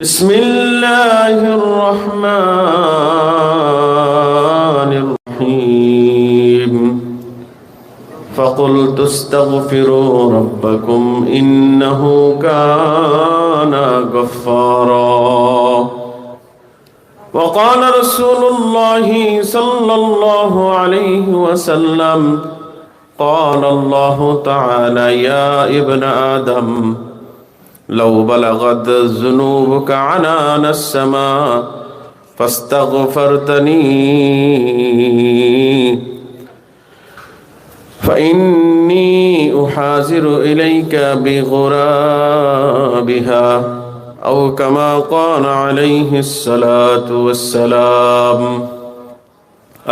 بسم الله الرحمن الرحيم فقلت استغفروا ربكم إنه كان غفارا وقال رسول الله صلى الله عليه وسلم قال الله تعالى يا ابن آدم لو بلغت ذنوبك عنان السماء فاستغفرتني فإني أحاذر إليك بغرابها أو كما قال عليه الصلاة والسلام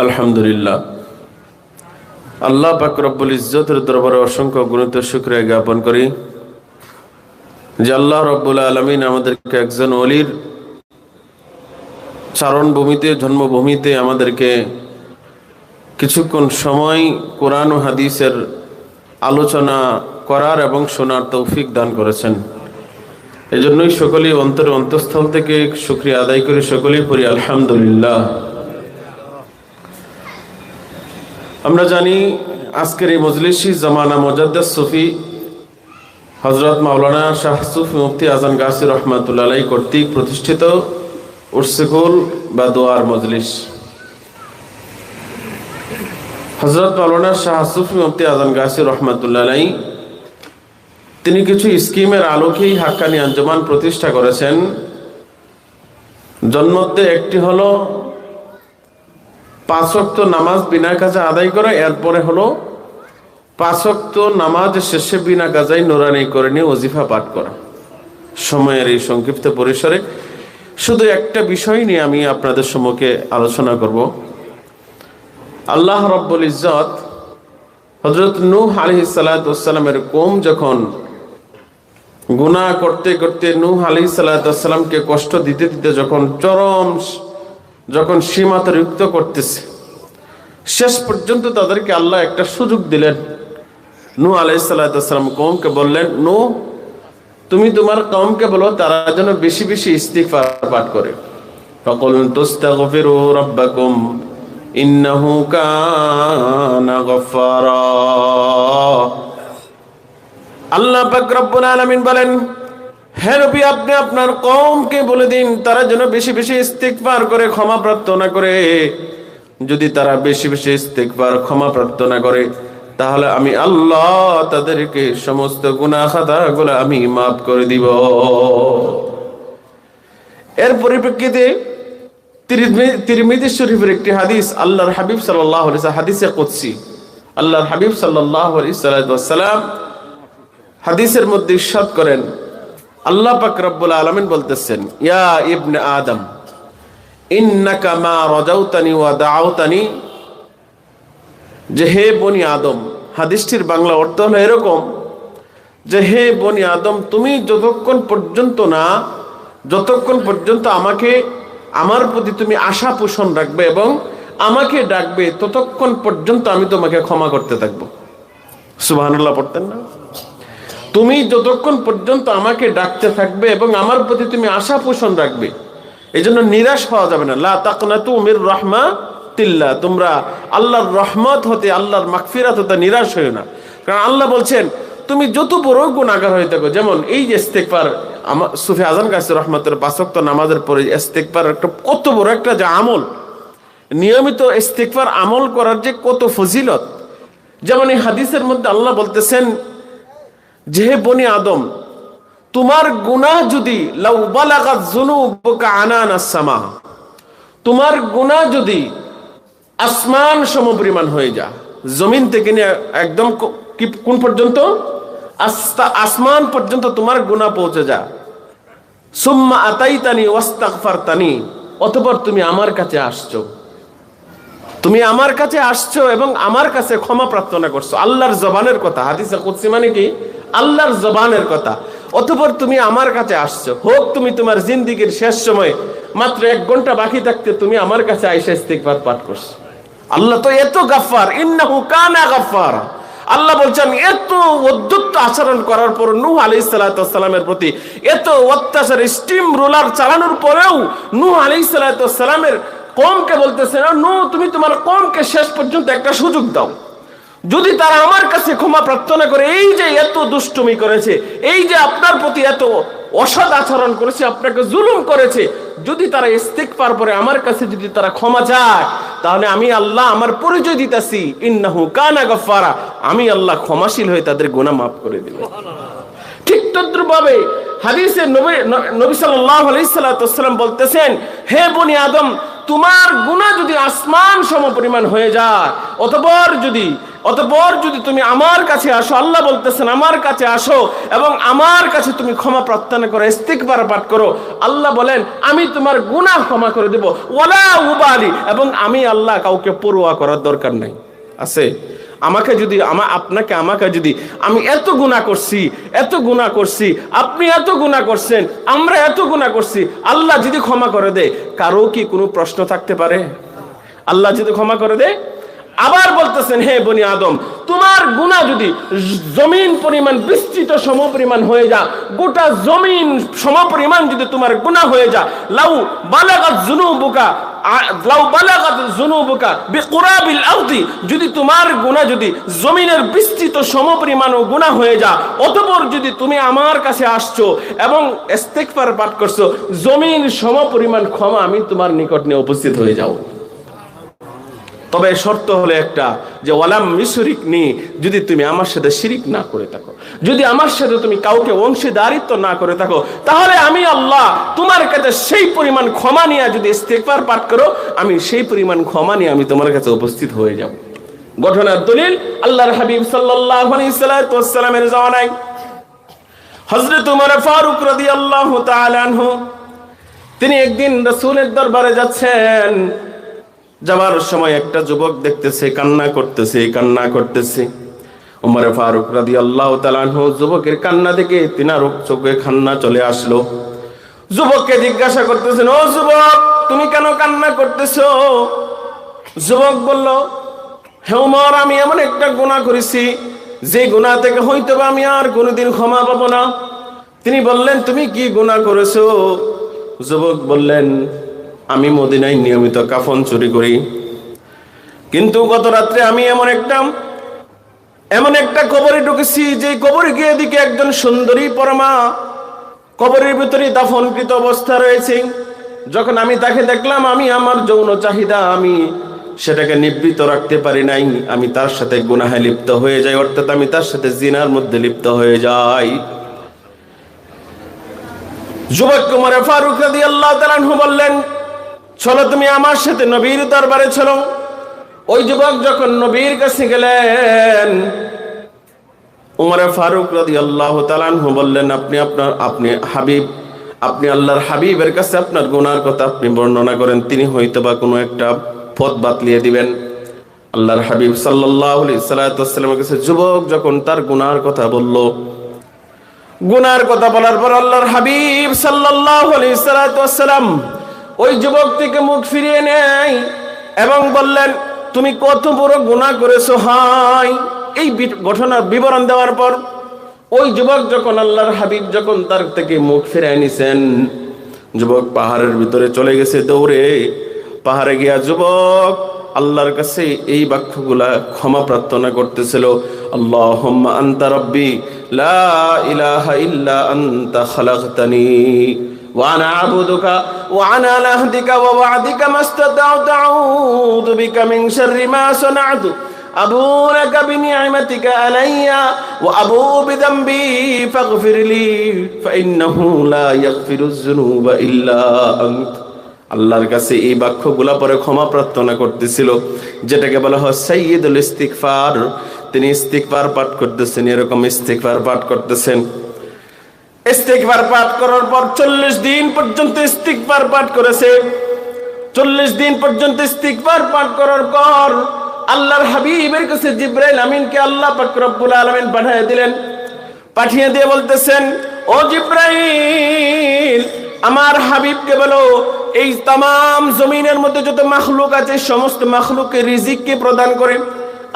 الحمد لله আল্লাহ পাক রব্বুল ইজ্জতের দরবারে অসংখ্য গুণিত শুকরিয়া জ্ঞাপন করি যে আল্লাহ রব্বুল আলামিন আমাদেরকে একজন ওলির চারণভূমিতে জন্মভূমিতে আমাদেরকে কিছুক্ষণ সময় কোরআন ও হাদিসের আলোচনা করার এবং শোনার তৌফিক দান করেছেন। এজন্যই সকলেই অন্তরের অন্তঃস্থল থেকে শুকরিয়া আদায় করে সকলেই পড়ি আলহামদুলিল্লাহ। আমরা জানি আজকের এই মজলিসি জামানা মুজাদ্দিদ সুফি হযরত মাওলানা শাহ সুফি মুফতি আজান গাছি রহমাতুল্লাহ আলাইহি কর্তৃক প্রতিষ্ঠিত উরসুকুল বা দোয়ার মজলিস। হযরত মাওলানা শাহ সুফি মুফতি আজান গাছি রহমাতুল্লাহ আলাইহি তিনি কিছু স্কিমের আলোকেই হাক্কানি আঞ্জুমান প্রতিষ্ঠা করেছেন। জন্মতে একটি হলো 5 ওয়াক্ত নামাজ বিনা কাজে আদায় করা, এরপরে হলো 5 ওয়াক্ত নামাজ শেষে বিনা কাজায় নুরানি করে নিয়ে ওজিফা পাঠ করা। সময়ের এই সংক্ষিপ্ত পরিসরে শুধু একটা বিষয় নিয়ে আমি আপনাদের সম্মুখে আলোচনা করব। আল্লাহ রাব্বুল ইজ্জত হযরত নূহ আলাইহিস সালাতু ওয়াস সালামের কওম যখন গুনাহ করতে করতে নূহ আলাইহিস সালাতু ওয়াস সালামকে কষ্ট দিতে দিতে যখন সীমাতযুক্ত করতেছে, শেষ পর্যন্ত তাদেরকে আল্লাহ একটা সুযোগ দিলেন। নূহ আলাইহিস সালাতু ওয়াস সালাম কওমকে বললেন, নূহ তুমি তোমার কওমকে বলো তারা যেন বেশি বেশি ইস্তিগফার পাঠ করে। ফাকুলতু ইস্তাগফিরু রাব্বাকুম ইন্নাহু কানা গফফারা। আল্লাহ পাক রব্বুল আলামিন বলেন, হে নবী আপনি আপনার কওমকে বলে দিন তারা যেন বেশি বেশি ইস্তিগফার করে, ক্ষমা প্রার্থনা করে। যদি তারা বেশি বেশি ইস্তিগফার ক্ষমা প্রার্থনা করে তাহলে আমি আল্লাহ তাদেরকে সমস্ত গুনাহ খাতাগুলো আমি মাফ করে দিব। এর পরিপ্রেক্ষিতে তিরমিজি শরীফের একটি হাদিস, আল্লাহর হাবিব সাল্লাল্লাহু আলাইহি ওয়াসাল্লাম, হাদিসে কুদসি, আল্লাহর হাবিব সাল্লাল্লাহু আলাইহি ওয়াসাল্লাম হাদিসের মধ্যে ইরশাদ করেন, আল্লাহ পাক রব্বুল আলামিন বলতেছেন, ইয়া ইবনে আদম ইন্নাকা মা রাজাউতানি ওয়া দাআউতানি, যে হে বনি আদম। হাদিসটির বাংলা অর্থ হলো এরকম যে হে বনি আদম, তুমি যতক্ষণ পর্যন্ত আমাকে আমার প্রতি তুমি আশা পোষণ রাখবে এবং আমাকে ডাকবে ততক্ষণ পর্যন্ত আমি তোমাকে ক্ষমা করতে থাকবো। সুবহানাল্লাহ পড়তেন না? তুমি যতক্ষণ পর্যন্ত আমাকে ডাকতে থাকবে এবং আমার প্রতি তুমি আশা পোষণ রাখবে, এই জন্য নিরাশ হওয়া যাবে না। লা তাকনাতু মির রাহমাতিল্লাহ, তোমরা আল্লাহর রহমত হতে আল্লাহর মাগফিরাত হতে নিরাশ হয়ো না। কারণ আল্লাহ বলছেন তুমি যত বড় গুনাহগার হয়ে থাকো, যেমন এই যে ইস্তিগফার, আমার সুফি আজান গাছি রহমাতুল্লাহ 5 ওয়াক্ত নামাজের পরে ইস্তিগফার একটা কত বড় একটা যে আমল, নিয়মিত ইস্তিগফার আমল করার যে কত ফজিলত। যেমন এই হাদিসের মধ্যে আল্লাহ বলতেছেন যে হে বনি আদম, তোমার গুনাহ যদি লাউ বালাগাত যুনুবুকা আনানাস সামা, তোমার গুনাহ যদি আসমান সমপরিমাণ হয়ে যায়, জমিন থেকে নিয়ে একদম কোন পর্যন্ত, আসমান পর্যন্ত তোমার গুনাহ পৌঁছে যায়, সুম্মা আতাইতানি ওয়াস্তাগফারতানি, অতঃপর তুমি আমার কাছে আসছো এবং আমার কাছে ক্ষমা প্রার্থনা করছো। আল্লাহর জবানের কথা, হাদিসে কুদসি মানে কি আল্লাহর জবানের কথা। অতঃপর তুমি আমার কাছে আসছো, হোক তুমি তোমার জিন্দেগীর শেষ সময় মাত্র 1 ঘন্টা বাকি থাকতে তুমি আমার কাছে আইসা ইস্তিগফার পাঠ করছো। আল্লাহ তো এত গাফফার, ইন্নাহু কানা গাফফারা, আল্লাহ বলছেন এত উদ্ধত আচরণ করার পর নূহ আলাইহিস সালাতু ওয়াস সালামের প্রতি এত অত্যাচার স্টিম রোলার চালানোর পরেও নূহ আলাইহিস সালাতু ওয়াস সালামের কওমকে বলতেছেন, নূহ তুমি তোমার কওমকে শেষ পর্যন্ত একটা সুযোগ দাও, যদি তারা আমার কাছে ক্ষমা প্রার্থনা করে, এই যে এত দুষ্টুমি করেছে, এই যে আপনার প্রতি এত অসৎ আচরণ করেছে, আপনাকে জুলুম করেছে, যদি তারা ইস্তিগফার করে আমার কাছে যদি তারা ক্ষমা চায়, তাহলে আমি আল্লাহ আমার পরিচয় দিতেছি, ইন্নাহু কানা গাফফারা, আমি আল্লাহ ক্ষমাশীল হয়ে তাদের গুনাহ মাফ করে দেব। ঠিক তদ্রুপভাবে হাদিসে নবী সাল্লাল্লাহু আলাইহি সাল্লাম বলতেছেন, হে বনি আদম, তোমার গুনাহ যদি আসমান সমপরিমাণ হয়ে যায়, অতঃপর যদি তুমি আমার কাছে আসো, আল্লাহ বলতেছেন আমার কাছে আসো এবং আমার কাছে তুমি ক্ষমা প্রার্থনা করো, ইস্তিগফার পাঠ করো, আল্লাহ বলেন আমি তোমার গুনাহ ক্ষমা করে দেব, ওয়ালা উবালি, এবং আমি আল্লাহ কাউকে পরোয়া করার দরকার নাই। আছে আমাকে যদি আমাকে যদি আমি এত গুনাহ করছি, আপনি এত গুনাহ করছেন, আমরা এত গুনাহ করছি, আল্লাহ যদি ক্ষমা করে দেয়, কারো কি কোনো প্রশ্ন থাকতে পারে? আল্লাহ যদি ক্ষমা করে দেয়, আবার বলতেছেন, হে বনি আদম, তোমার গুনাহ যদি জমিন পরিমাণ বিস্তৃত সমপরিমাণ হয়ে যা, গোটা জমিন সমপরিমাণ যদি তোমার গুনাহ হয়ে যা, লাউ বালাগাত যুনুবুকা বিকুরাবিল আরদি, যদি তোমার গুনাহ যদি জমিনের বিস্তৃত সমপরিমাণও গুনাহ হয়ে যা, অতঃপর যদি তুমি আমার কাছে আসছো এবং ইস্তিগফার পাঠ করছো, জমিন সমপরিমাণ ক্ষমা আমি তোমার নিকট নিয়ে উপস্থিত হয়ে যাও। তবে শর্ত হলো একটা, যে ওয়ালাম মিশরিকনি, যদি তুমি আমার সাথে শিরিক না করে থাকো, যদি আমার সাথে তুমি কাউকে অংশীদারিত্ব না করে থাকো, তাহলে আমি আল্লাহ তোমার কাছে সেই পরিমাণ ক্ষমা নিয়ে যদি ইস্তিগফার পাঠ করো, আমি সেই পরিমাণ ক্ষমা নিয়ে আমি তোমার কাছে উপস্থিত হয়ে যাব। ঘটনার দলিল আল্লাহর হাবিব সাল্লাল্লাহু আলাইহি ওয়াসাল্লামের জামানায় হযরত ওমর ফারুক রাদিয়াল্লাহু তাআলা আনহু, তিনি একদিন রাসূলের দরবারে যাচ্ছেন। যাওয়ার সময় একটা যুবক দেখতেছে কান্না করতেছে। ওমর ফারুক রাদিয়াল্লাহু তাআলা আনহু যুবকের কান্না দেখে তিনার চোখে কান্না চলে আসলো। যুবককে জিজ্ঞাসা করতেছেন, ও যুবক, তুমি কেন কান্না করতেছো? যুবক বলল, হে ওমর, আমি এমন একটা গুনাহ করেছি যে গুনাহ থেকে হয়তো আমি আর কোনোদিন ক্ষমা পাবো না। তিনি বললেন, তুমি কি গুনাহ করেছো? যুবক বললেন, আমি মদিনায় নিয়মিত কাফন চুরি করি, কিন্তু গত রাত্রে আমি এমন একটা কবরে ঢুকেছি, যে কবরে গিয়ে দিকে একজন সুন্দরী পরমা কবরের ভিতরে দাফনকৃত অবস্থা রয়েছে। যখন আমি তাকে দেখলাম, আমি আমার যৌন চাহিদা আমি সেটাকে নিবৃত রাখতে পারি নাই, আমি তার সাথে গুনাহে লিপ্ত হয়ে যাই, অর্থাৎ আমি তার সাথে জিনার মধ্যে লিপ্ত হয়ে যাই। যুবক ওমর ফারুক রাদিয়াল্লাহু তাআলা আনহু বললেন, চলো তুমি আমার সাথে নবীর দরবারে চলো। ওই যুবক যখন নবীর কাছে গেলেন, ওমর ফারুক রাদিয়াল্লাহু তাআলা আনহু বললেন, আপনি আল্লাহর হাবিবের কাছে আপনার গুনার কথা আপনি বর্ণনা করেন, তিনি হয়তোবা কোনো একটা পথ বাতলিয়ে দিবেন। আল্লাহর হাবিব সাল্লাল্লাহু আলাইহি ওয়াসাল্লামের কাছে যুবক যখন তার গুনার কথা বলল, গুনার কথা বলার পর আল্লাহর হাবিব সাল্লাল্লাহু আলাইহি ওয়াসাল্লাম ওই যুবক থেকে মুখ ফিরিয়ে নেয় এবং বললেন, তুমি কত বড় গুনাহ করেছো। হাই, এই ঘটনার বিবরণ দেওয়ার পর ওই যুবক যখন আল্লাহর হাবিব যখন তার থেকে মুখ ফিরিয়ে নিছেন, যুবক পাহাড়ের ভিতরে চলে গেছে দৌড়ে। পাহাড়ে গিয়া যুবক আল্লাহর কাছে এই বাক্যগুলা ক্ষমা প্রার্থনা করতেছিল, আল্লাহুম্মা আনতা রাব্বি লা ইলাহা ইল্লা আনতা খালাকতানি وأنا أعبدك وأنا على عهدك ووعدك ما استطعت أعوذ بك من شر ما صنعت أبوء لك بنعمتك علي وأبوء بذنبي فاغفر لي فإنه لا يغفر الذنوب إلا أنت। আল্লাহর কাছে এই বাক্যগুলা পরে ক্ষমা প্রার্থনা করতেছিল, যেটাকে বলা হয় সাইয়্যিদুল ইস্তিগফার। তিনি ইস্তিগফার পাঠ করতেছেন, এরকম ইস্তিগফার পাঠ করতেছেন। ইস্তিগফার পাঠ করার পর 40 দিন পর্যন্ত ইস্তিগফার পাঠ করেছে। 40 দিন পর্যন্ত ইস্তিগফার পাঠ করার পর আল্লাহর হাবিবের কাছে জিবরাইল আমিনকে আল্লাহ পাক রব্বুল আলামিন পাঠিয়ে দিলেন। পাঠিয়ে দিয়ে বলতেছেন, ও জিবরাইল, আমার হাবিবকে বলো এই तमाम জমিনের মধ্যে যত মাখলুক আছে সমস্ত মাখলুককে রিজিককে প্রদান করে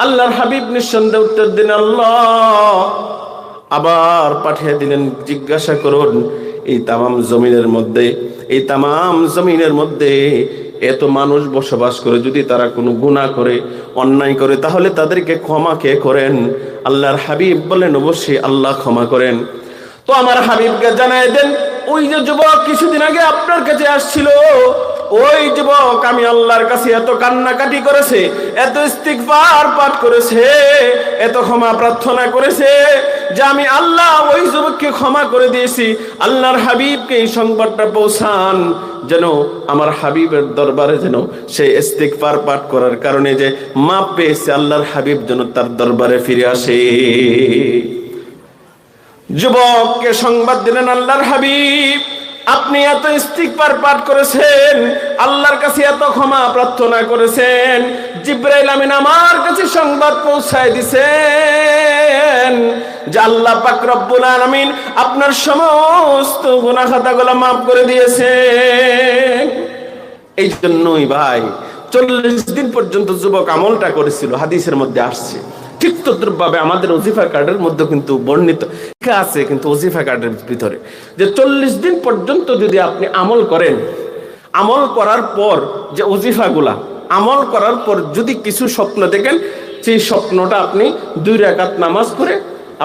আল্লাহর হাবিব নিঃসন্দেহে উত্তর দিন আল্লাহ। আবার পাঠিয়ে দিলেন, জিজ্ঞাসা করুন এই তামাম জমিনের মধ্যে এত মানুষ বসবাস করে, যদি তারা কোনো গুনাহ করে, অন্যায় করে, তাহলে তাদেরকে ক্ষমা কে করেন? আল্লাহর হাবিব বলেন, অবশ্যই আল্লাহ ক্ষমা করেন। তো আমার হাবিবকে জানায় দেন, ওই যে যুবক কিছুদিন আগে আপনার কাছে আসছিল, ওই যুবক আমি আল্লাহর কাছে এত কান্নাকাটি করেছে, এত ইস্তিগফার পাঠ করেছে, এত ক্ষমা প্রার্থনা করেছে যে আমি আল্লাহ ওই যুবককে ক্ষমা করে দিয়েছি। আল্লাহর হাবিবকে এই সংবাদটা পৌঁছান, যেন আমার হাবিবের দরবারে যেন সে ইস্তিগফার পাঠ করার কারণে যে মাপ পেয়েছে, আল্লাহর হাবিব যেন তার দরবারে ফিরে আসে। যুবককে সংবাদ দিলেন আল্লাহর হাবিব, আপনি এত ইস্তিগফার পাঠ করেছেন, আল্লাহর কাছে এত ক্ষমা প্রার্থনা করেছেন, জিবরাইল আমিন আমার কাছে সংবাদ পৌঁছায় দিয়েছেন যে আল্লাহ পাক রব্বুল আলামিন আপনার সমস্ত গুনাহ খাতাগুলো মাফ করে দিয়েছেন। এই জন্যই ভাই 40 দিন পর্যন্ত যুবক আমলটা করেছিল, হাদিসের মধ্যে আসছে। ঠিক তদ্রুপভাবে আমাদের ওজিফা কার্ডের মধ্যে কিন্তু বর্ণিত আছে, কিন্তু ওজিফা কার্ডের ভিতরে যে 40 দিন পর্যন্ত যদি আপনি আমল করেন, আমল করার পর যে ওজিফাগুলা আমল করার পর যদি কিছু স্বপ্ন দেখেন, সেই স্বপ্নটা আপনি 2 রাকাত নামাজ পড়ে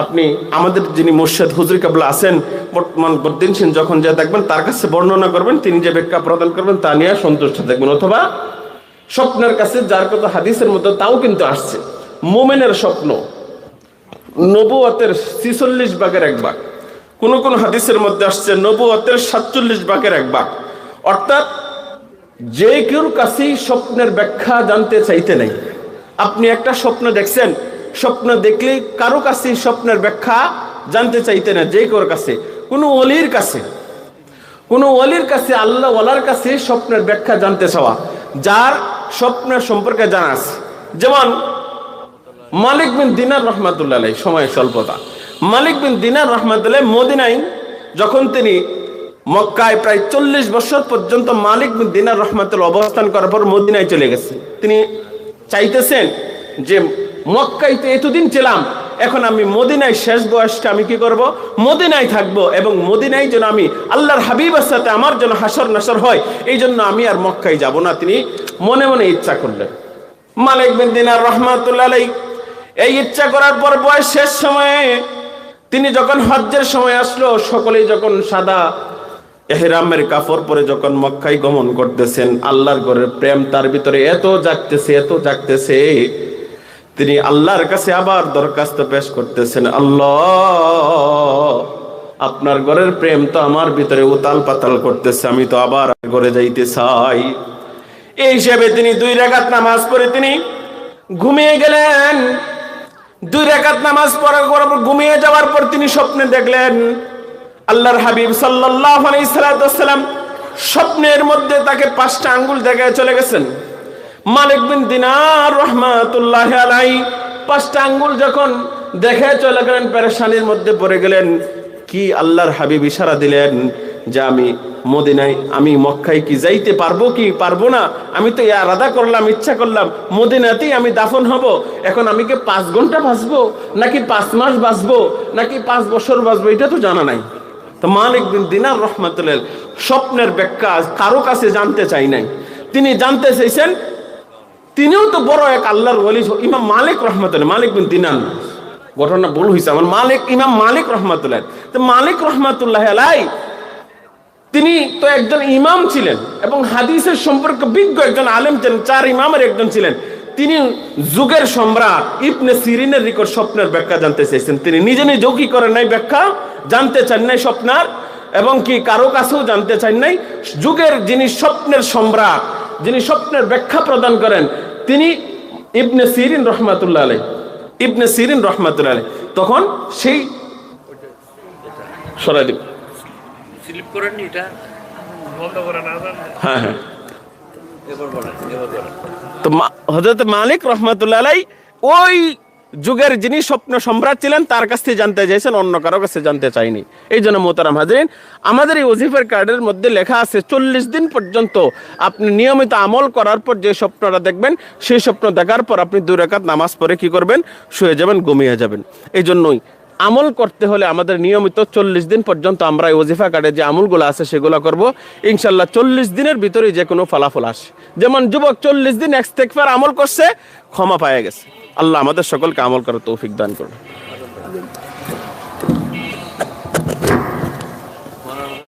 আপনি আমাদের যিনি মুর্শিদ হুজুর কেবলা আছেন বর্তমান বদ্দিন সেন, যখন যা দেখবেন তার কাছে বর্ণনা করবেন, তিনি যে ব্যাখ্যা প্রদান করবেন তা নিয়ে সন্তুষ্ট থাকবেন। অথবা স্বপ্নের কাছে যার কথা হাদিসের মধ্যে তাও কিন্তু আসছে, মোমেনের স্বপ্ন নবুয়তের 46 ভাগের 1 ভাগ, কোন কোন হাদিসের মধ্যে আসছে নবুয়তের 47 ভাগের 1 ভাগ। অর্থাৎ যে কেউ কাছেই স্বপ্নের ব্যাখ্যা জানতে চাইতে নাই। আপনি একটা স্বপ্ন দেখছেন, স্বপ্ন দেখলেই কারো কাছেই স্বপ্নের ব্যাখ্যা জানতে চাইতে না, যে কেউর কাছে, কোনো ওলির কাছে আল্লাহ ওয়ালার কাছে স্বপ্নের ব্যাখ্যা জানতে চাওয়া, যার স্বপ্নের সম্পর্কে জানা আছে। যেমন মালিক বিন দিনার রহমাতুল্লাহ আলাইহি, সময় স্বল্পতা, মালিক বিন দিনার রহমাতুল্লাহ মদিনায় যখন তিনি মক্কায় প্রায় 40 বছর পর্যন্ত মালিক বিন দিনার রহমাতুল্লাহ অবস্থান করার পর মদিনায় চলে গেছে। তিনি চাইতেছেন যে মক্কায় তো এতদিন ছিলাম, এখন আমি মদিনায় শেষ বয়সটা আমি কি করব, মদিনায় থাকবো, এবং মদিনায় যেন আমি আল্লাহর হাবিবের সাথে আমার যেন হাসর নাসর হয়, এই জন্য আমি আর মক্কায় যাব না। তিনি মনে মনে ইচ্ছা করলেন। মালিক বিন দিনার রহমাতুল্লাহ আলাইহি এই ইচ্ছা করার পর বয়স শেষ সময়ে তিনি যখন হজ্জের সময় আসলো, সকলেই যখন সাদা ইহরামের কাপড় পরে যখন মক্কায় গমন করতেছেন, আল্লাহর ঘরের প্রেম তার ভিতরে এত জাগতেছে, তিনি আল্লাহর কাছে আবার দরখাস্ত পেশ করতেছেন, আল্লাহ আপনার ঘরের প্রেম তো আমার ভিতরে উতাল পাতাল করতেছে, আমি তো আবার ঘরে যাইতে চাই। এই হিসেবে তিনি 2 রাকাত নামাজ পড়ে তিনি ঘুমিয়ে গেলেন। 2 রাকাত নামাজ পড়ার পর ঘুমিয়ে যাওয়ার পর তিনি স্বপ্নে দেখলেন আল্লাহর হাবিব সাল্লাল্লাহু আলাইহি সাল্লাম স্বপ্নের মধ্যে তাকে 5টা আঙ্গুল দেখায় চলে গেছেন। মালিক বিন দিনার রহমাতুল্লাহি আলাইহি 5টা আঙ্গুল যখন দেখে চলে গেলেন, পেরেশানির মধ্যে পড়ে গেলেন। কি আল্লাহর হাবিব ইশারা দিলেন যে আমি মদিনায়, আমি মক্কায় কি যাইতে পারবো কি পারবো না, আমি তো ইরাদা করলাম, ইচ্ছা করলাম মদিনাতেই আমি দাফন হব, এখন আমি কি 5 ঘন্টা বাঁচবো, নাকি 5 মাস বাঁচবো, নাকি 5 বছর বাঁচবো, এটা তো জানা নাই। তো মালিক বিন দিনার রহমাতুল্লাহ স্বপ্নের ব্যাখ্যা কারো কাছে জানতে চাই নাই, তিনি জানতে চাইছেন। তিনিও তো বড় এক আল্লাহর ওলি, ইমাম মালিক রহমাতুল্লাহ, মালিক বিন দিনার, ঘটনা ভুল হয়েছে আমার, ইমাম মালিক রহমাতুল্লাহ। তো মালিক রহমাতুল্লাহ আলাইহি তিনি তো একজন ইমাম ছিলেন এবং হাদিসের সম্পর্কে বিজ্ঞ একজন আলেম ছিলেন, 4 ইমামের একজন ছিলেন। তিনি যুগের সম্রাট ইবনে সিরিনের নিকট স্বপ্নের ব্যাখ্যা জানতে চাইছেন। তিনি নিজে কি করেন নাই, ব্যাখ্যা জানতে চান নাই স্বপ্নার, এবং কি কারো কাছেও জানতে চান নাই। যুগের যিনি স্বপ্নের সম্রাট, যিনি স্বপ্নের ব্যাখ্যা প্রদান করেন, তিনি ইবনে সিরিন রহমাতুল্লাহ আলাইহি, ইবনে সিরিন রহমাতুল্লাহ আলাইহি। তখন সেই সরাই দিব, স্লিপ করেন নি, এটা বন্ধ করে না, হ্যাঁ হ্যাঁ, তো হযরত মালিক রহমাতুল্লাহ আলাইহি ওই যুগের যিনি স্বপ্ন সম্রাট ছিলেন তার কাছ থেকে জানতে চাইছেন, অন্য কারো কাছে জানতে চাইনি। এই জন্য মোহতারাম হাজরিন, আমাদের এই ওজিফার কার্ডের মধ্যে লেখা আছে 40 দিন পর্যন্ত আপনি নিয়মিত আমল করার পর যে স্বপ্নটা দেখবেন, সেই স্বপ্ন দেখার পর আপনি 2 রাকাত নামাজ পড়ে কি করবেন, শুয়ে যাবেন, ঘুমিয়ে যাবেন। এই জন্যই আমল করতে হলে আমাদের নিয়মিত 40 দিন পর্যন্ত আমরা এই ওজিফা কার্ডে যে আমলগুলো আছে সেগুলো করব। ইনশাল্লাহ 40 দিনের ভিতরে যে কোনো ফলাফল আসে। যেমন যুবক 40 দিন ইস্তেগফার আমল করছে, ক্ষমা পায়ে গেছে। আল্লাহ আমাদের সকলকে আমল করার তৌফিক দান করুন।